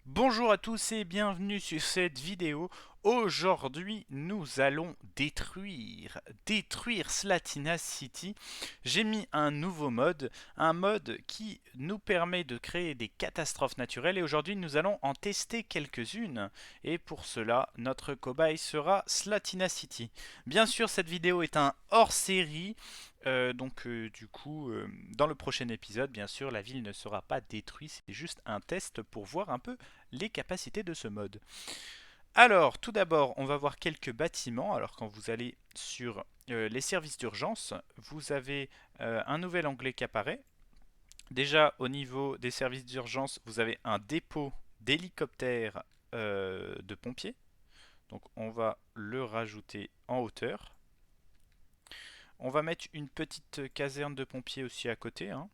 Bonjour à tous et bienvenue sur cette vidéo. Aujourd'hui, nous allons détruire Slatina City. J'ai mis un mode qui nous permet de créer des catastrophes naturelles et aujourd'hui nous allons en tester quelques-unes. Et pour cela, notre cobaye sera Slatina City. Bien sûr, cette vidéo est un hors-série. Dans le prochain épisode, bien sûr, la ville ne sera pas détruite. C'est juste un test pour voir un peu les capacités de ce mode. Alors, tout d'abord, on va voir quelques bâtiments. Alors, quand vous allez sur les services d'urgence, vous avez un nouvel onglet qui apparaît. Déjà, au niveau des services d'urgence, vous avez un dépôt d'hélicoptères de pompiers. Donc, on va le rajouter en hauteur. On va mettre une petite caserne de pompiers aussi à côté, hein.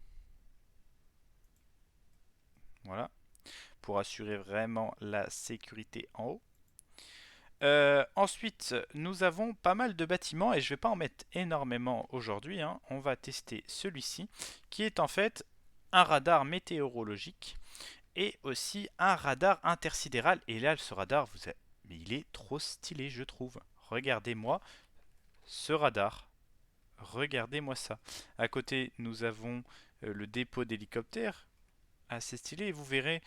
Voilà, pour assurer vraiment la sécurité en haut. Ensuite, nous avons pas mal de bâtiments et je ne vais pas en mettre énormément aujourd'hui, hein. On va tester celui-ci qui est en fait un radar météorologique et aussi un radar intersidéral. Et là, ce radar, mais il est trop stylé, je trouve. Regardez-moi ce radar. Regardez-moi ça. À côté, nous avons le dépôt d'hélicoptères, assez stylé. Et vous verrez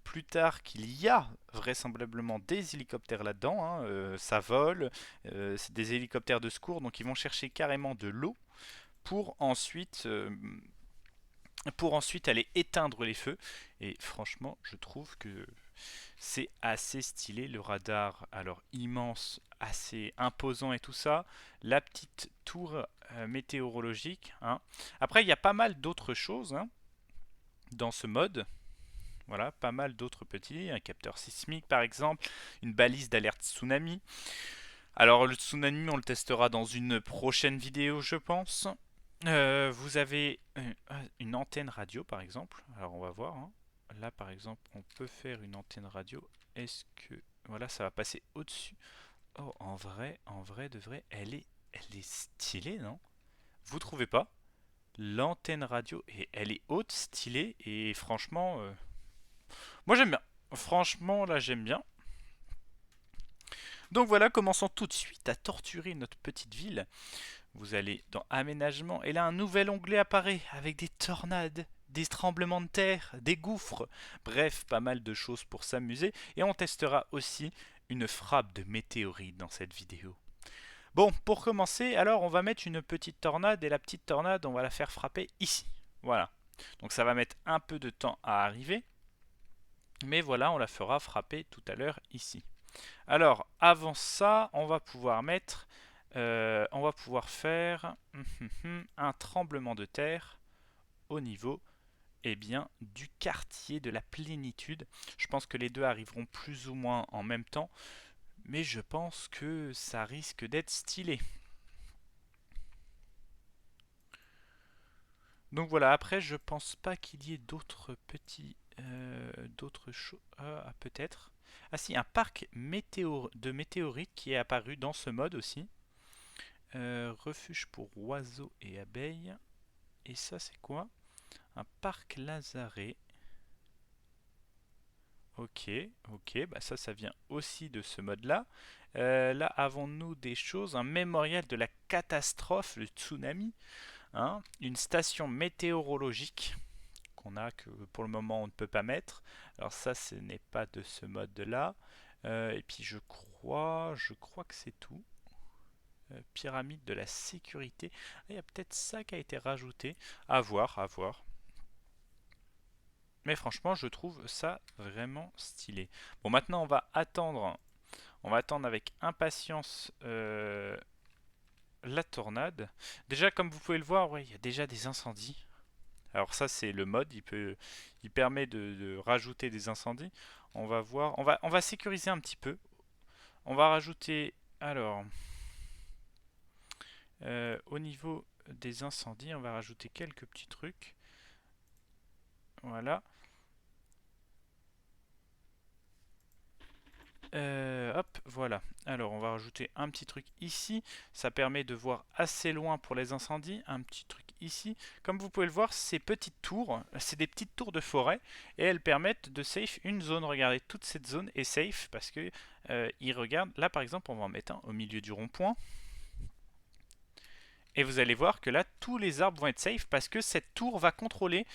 plus tard qu'il y a vraisemblablement des hélicoptères là-dedans, hein, ça vole, c'est des hélicoptères de secours, donc ils vont chercher carrément de l'eau pour ensuite, euh, pour ensuite aller éteindre les feux. Et franchement, je trouve que c'est assez stylé, le radar, alors immense, assez imposant et tout ça. La petite tour météorologique, hein. Après, il y a pas mal d'autres choses, hein, dans ce mode. Voilà, pas mal d'autres petits, un capteur sismique par exemple, une balise d'alerte tsunami. Alors le tsunami, on le testera dans une prochaine vidéo, je pense. Vous avez une antenne radio par exemple. Alors on va voir, hein. Là par exemple, on peut faire une antenne radio. Est-ce que voilà, ça va passer au-dessus. Oh, en vrai de vrai, elle est stylée, non? Vous trouvez pas? L'antenne radio, et elle est haute, stylée, et franchement, moi j'aime bien. Franchement, là j'aime bien. Donc voilà, commençons tout de suite à torturer notre petite ville. Vous allez dans Aménagement et là un nouvel onglet apparaît avec des tornades, des tremblements de terre, des gouffres. Bref, pas mal de choses pour s'amuser et on testera aussi une frappe de météorite dans cette vidéo. Bon, pour commencer, alors on va mettre une petite tornade et la petite tornade, on va la faire frapper ici. Voilà. Donc ça va mettre un peu de temps à arriver, mais voilà, on la fera frapper tout à l'heure ici. Alors, avant ça, on va pouvoir faire un tremblement de terre au niveau du quartier de la plénitude. Je pense que les deux arriveront plus ou moins en même temps, mais je pense que ça risque d'être stylé. Donc voilà, après, je pense pas qu'il y ait d'autres choses. Ah, peut-être. Ah si, un parc de météorites qui est apparu dans ce mode aussi. Refuge pour oiseaux et abeilles. Et ça, c'est quoi? Un parc Lazaret. Ok, ok, bah ça vient aussi de ce mode-là. Là, avons-nous des choses? Un mémorial de la catastrophe, le tsunami, hein, une station météorologique qu'on a que pour le moment on ne peut pas mettre. Alors ça, ce n'est pas de ce mode-là. Et puis je crois que c'est tout. Pyramide de la sécurité. Il y a peut-être ça qui a été rajouté. À voir, à voir. Mais franchement, je trouve ça vraiment stylé. Bon, maintenant, on va attendre. On va attendre avec impatience la tornade. Déjà, comme vous pouvez le voir, ouais, il y a déjà des incendies. Alors ça, c'est le mode. Il permet de rajouter des incendies. On va voir. On va sécuriser un petit peu. On va rajouter. Alors, au niveau des incendies, on va rajouter quelques petits trucs. Voilà. Hop, voilà. Alors, on va rajouter un petit truc ici. Ça permet de voir assez loin pour les incendies. Un petit truc ici, comme vous pouvez le voir, ces petites tours, c'est des petites tours de forêt et elles permettent de safe une zone. Regardez, toute cette zone est safe parce que il regarde. Là, par exemple, on va en mettre un au milieu du rond-point. Et vous allez voir que là, tous les arbres vont être safe parce que cette tour va contrôler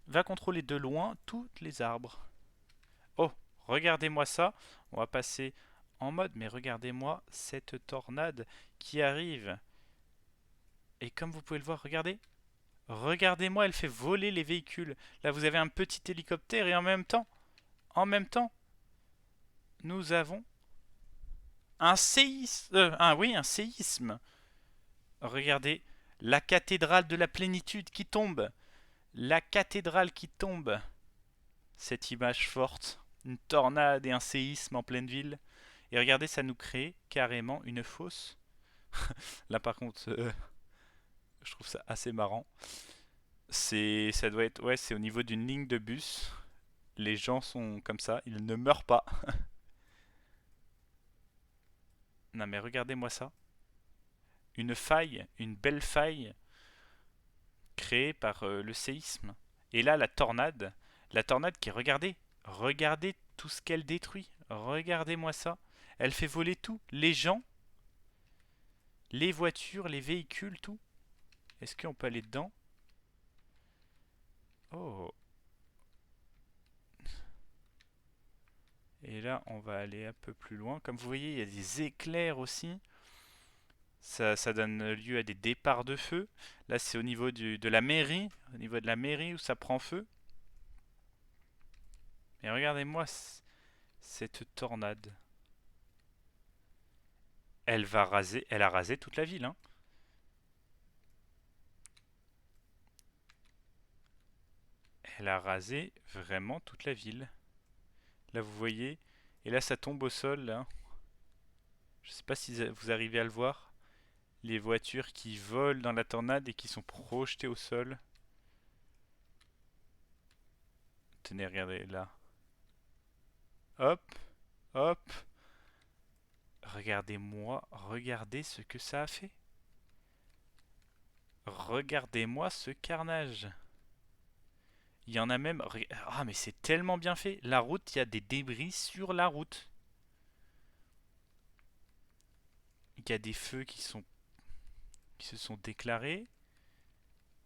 de loin tous les arbres. Oh, regardez-moi ça. On va passer en mode, mais regardez-moi cette tornade qui arrive. Et comme vous pouvez le voir, regardez. Regardez-moi, elle fait voler les véhicules. Là, vous avez un petit hélicoptère et en même temps, nous avons un séisme. Un séisme. Regardez, la cathédrale de la plénitude qui tombe. La cathédrale qui tombe. Cette image forte. Une tornade et un séisme en pleine ville. Et regardez, ça nous crée carrément une fosse. Là, par contre, je trouve ça assez marrant. Ça doit être, ouais, c'est au niveau d'une ligne de bus. Les gens sont comme ça, ils ne meurent pas. Non mais regardez-moi ça. Une faille, une belle faille créée par le séisme. Et là, la tornade qui, regardez tout ce qu'elle détruit. Regardez-moi ça. Elle fait voler tout. Les gens, les voitures, les véhicules, tout. Est-ce qu'on peut aller dedans? Oh. Et là, on va aller un peu plus loin. Comme vous voyez, il y a des éclairs aussi. Ça donne lieu à des départs de feu. Là, c'est au niveau de la mairie. Au niveau de la mairie où ça prend feu. Mais regardez-moi cette tornade. Elle a rasé toute la ville, hein. Elle a rasé vraiment toute la ville. Là, vous voyez. Et là, ça tombe au sol, là. Je sais pas si vous arrivez à le voir. Les voitures qui volent dans la tornade et qui sont projetées au sol. Tenez, regardez, là. Hop, hop. Regardez-moi, regardez ce que ça a fait. Regardez-moi ce carnage. Il y en a même... Ah mais c'est tellement bien fait. La route, il y a des débris sur la route. Il y a des feux qui se sont déclarés.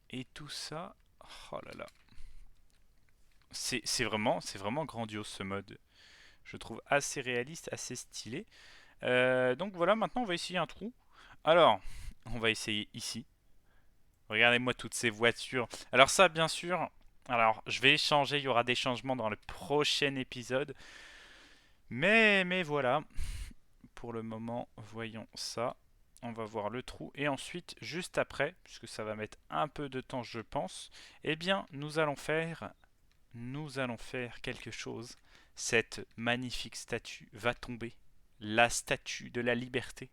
Et tout ça... Oh là là. C'est vraiment grandiose ce mode. Je trouve assez réaliste, assez stylé. Donc voilà, maintenant on va essayer un trou. Alors, on va essayer ici. Regardez-moi toutes ces voitures. Alors ça, bien sûr, alors je vais changer, il y aura des changements dans le prochain épisode. Mais voilà, pour le moment, voyons ça. On va voir le trou. Et ensuite, juste après, puisque ça va mettre un peu de temps, je pense, eh bien, nous allons faire quelque chose. Cette magnifique statue va tomber. La statue de la liberté.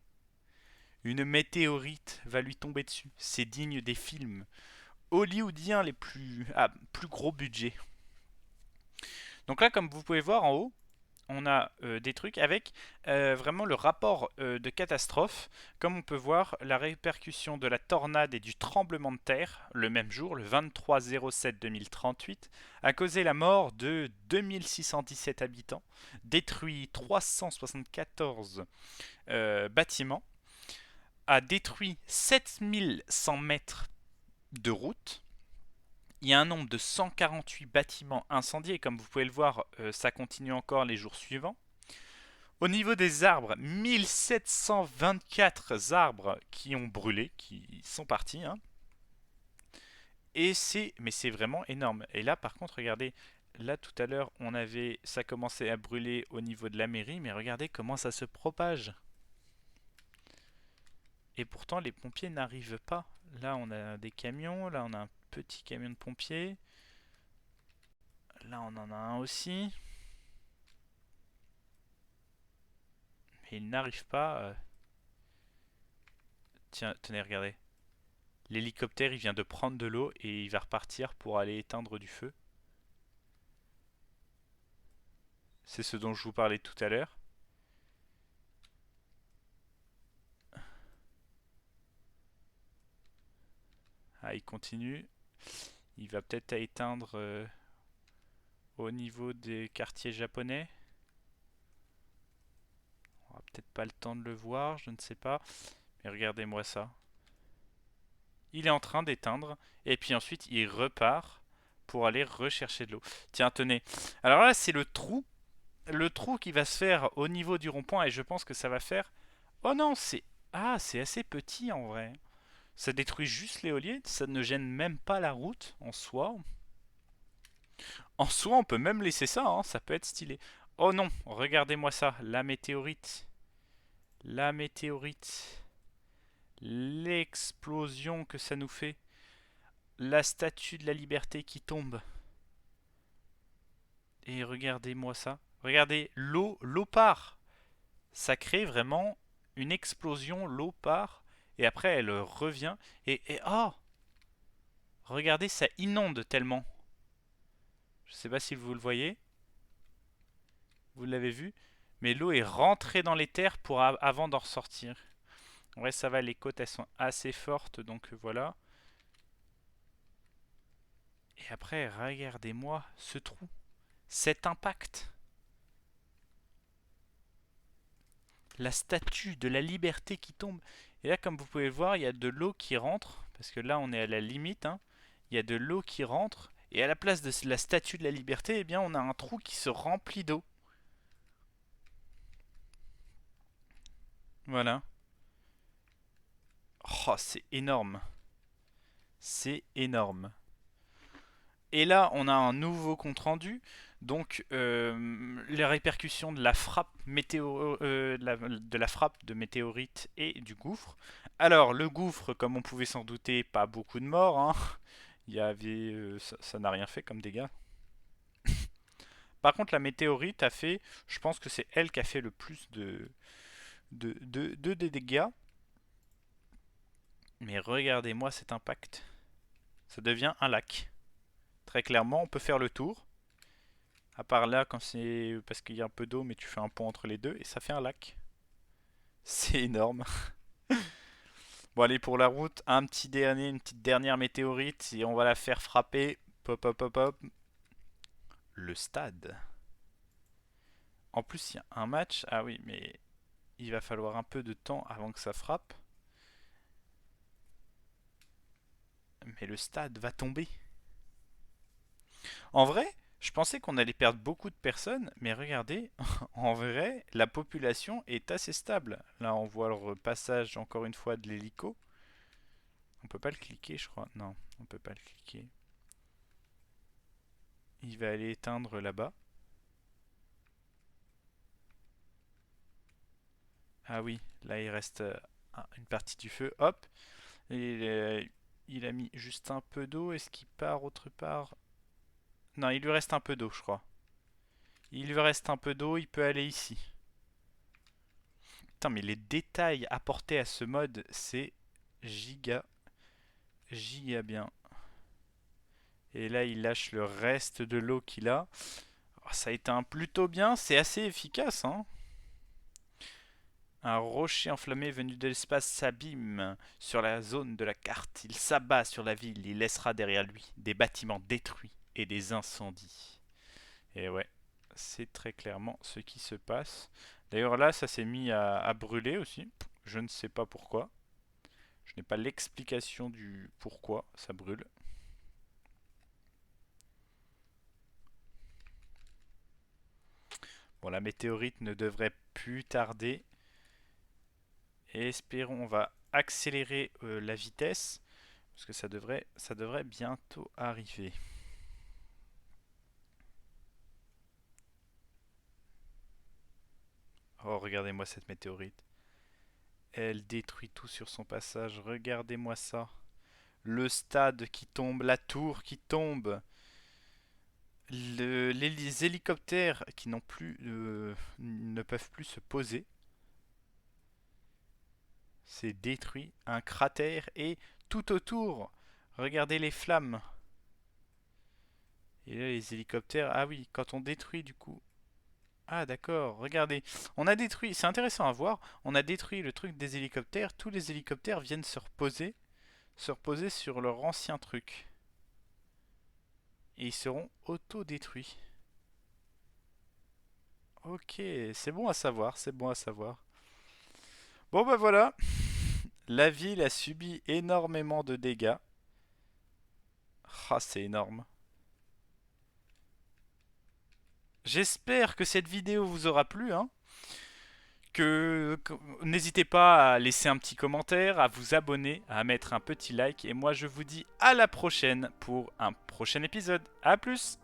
Une météorite va lui tomber dessus. C'est digne des films hollywoodiens les plus gros budget. Donc là, comme vous pouvez voir en haut, on a des trucs avec vraiment le rapport de catastrophe. Comme on peut voir, la répercussion de la tornade et du tremblement de terre, le même jour, le 23/07/2038, a causé la mort de 2617 habitants, détruit 374 bâtiments, a détruit 7100 mètres de route. Il y a un nombre de 148 bâtiments incendiés, et comme vous pouvez le voir, ça continue encore les jours suivants. Au niveau des arbres, 1724 arbres qui ont brûlé, qui sont partis, hein. Mais c'est vraiment énorme. Et là, par contre, regardez, là tout à l'heure, ça commençait à brûler au niveau de la mairie, mais regardez comment ça se propage. Et pourtant, les pompiers n'arrivent pas. Là, on a des camions, là, on a un petit camion de pompiers. Là, on en a un aussi. Mais il n'arrive pas. Tiens, tenez, regardez. L'hélicoptère, il vient de prendre de l'eau et il va repartir pour aller éteindre du feu. C'est ce dont je vous parlais tout à l'heure. Ah, il continue. Il va peut-être éteindre au niveau des quartiers japonais. On aura peut-être pas le temps de le voir, je ne sais pas. Mais regardez-moi ça. Il est en train d'éteindre. Et puis ensuite, il repart pour aller rechercher de l'eau. Tiens, tenez. Alors là, c'est le trou. Le trou qui va se faire au niveau du rond-point. Et je pense que ça va faire... Oh non, c'est... Ah, c'est assez petit en vrai. Ça détruit juste l'éolienne. Ça ne gêne même pas la route en soi. En soi, on peut même laisser ça. Hein, ça peut être stylé. Oh non, regardez-moi ça. La météorite. La météorite. L'explosion que ça nous fait. La statue de la liberté qui tombe. Et regardez-moi ça. Regardez, l'eau part. Ça crée vraiment une explosion, l'eau part. Et après, elle revient. Et oh, regardez, ça inonde tellement. Je sais pas si vous le voyez. Vous l'avez vu. Mais l'eau est rentrée dans les terres avant d'en ressortir. Ouais, ça va, les côtes, elles sont assez fortes. Donc voilà. Et après, regardez-moi ce trou. Cet impact. La statue de la liberté qui tombe. Et là, comme vous pouvez le voir, il y a de l'eau qui rentre. Parce que là, on est à la limite. Hein. Il y a de l'eau qui rentre. Et à la place de la statue de la liberté, eh bien, on a un trou qui se remplit d'eau. Voilà. Oh, c'est énorme. C'est énorme. Et là, on a un nouveau compte rendu. Donc, les répercussions de la frappe de la frappe de météorite et du gouffre. Alors, le gouffre, comme on pouvait s'en douter, pas beaucoup de morts. Hein. Il y avait, ça n'a rien fait comme dégâts. Par contre, la météorite a fait, je pense que c'est elle qui a fait le plus de dégâts. Mais regardez-moi cet impact. Ça devient un lac. Très clairement, on peut faire le tour. À part là, quand c'est parce qu'il y a un peu d'eau, mais tu fais un pont entre les deux et ça fait un lac. C'est énorme. Bon, allez, pour la route, un petit dernier, une petite dernière météorite et on va la faire frapper. Pop, pop, pop, pop. Le stade. En plus, il y a un match. Ah oui, mais il va falloir un peu de temps avant que ça frappe. Mais le stade va tomber. En vrai, je pensais qu'on allait perdre beaucoup de personnes, mais regardez, en vrai, la population est assez stable. Là, on voit le passage encore une fois de l'hélico. On peut pas le cliquer, je crois. Non, on peut pas le cliquer. Il va aller éteindre là-bas. Ah oui, là il reste une partie du feu. Hop. Et il a mis juste un peu d'eau. Est-ce qu'il part autre part? Non, il lui reste un peu d'eau, je crois. Il lui reste un peu d'eau, il peut aller ici. Putain, mais les détails apportés à ce mode, c'est giga, giga bien. Et là, il lâche le reste de l'eau qu'il a. Oh, ça éteint plutôt bien, c'est assez efficace, hein. Un rocher enflammé venu de l'espace s'abîme sur la zone de la carte. Il s'abat sur la ville, il laissera derrière lui des bâtiments détruits et des incendies. Et ouais, c'est très clairement ce qui se passe. D'ailleurs là, ça s'est mis à brûler aussi. Je ne sais pas pourquoi. Je n'ai pas l'explication du pourquoi ça brûle. Bon, la météorite ne devrait plus tarder. Et espérons, on va accélérer la vitesse. Parce que ça devrait bientôt arriver. Oh, regardez-moi cette météorite. Elle détruit tout sur son passage. Regardez-moi ça. Le stade qui tombe, la tour qui tombe. Les hélicoptères qui n'ont plus, ne peuvent plus se poser. C'est détruit. Un cratère et tout autour. Regardez les flammes. Et là les hélicoptères. Ah oui, quand on détruit du coup. Ah d'accord, regardez. On a détruit, c'est intéressant à voir. On a détruit le truc des hélicoptères. Tous les hélicoptères viennent se reposer se reposer sur leur ancien truc. Et ils seront auto-détruits. Ok, c'est bon à savoir, c'est bon à savoir. Bon bah voilà, la ville a subi énormément de dégâts. Ah, c'est énorme. J'espère que cette vidéo vous aura plu, hein. N'hésitez pas à laisser un petit commentaire, à vous abonner, à mettre un petit like. Et moi je vous dis à la prochaine pour un prochain épisode. A plus!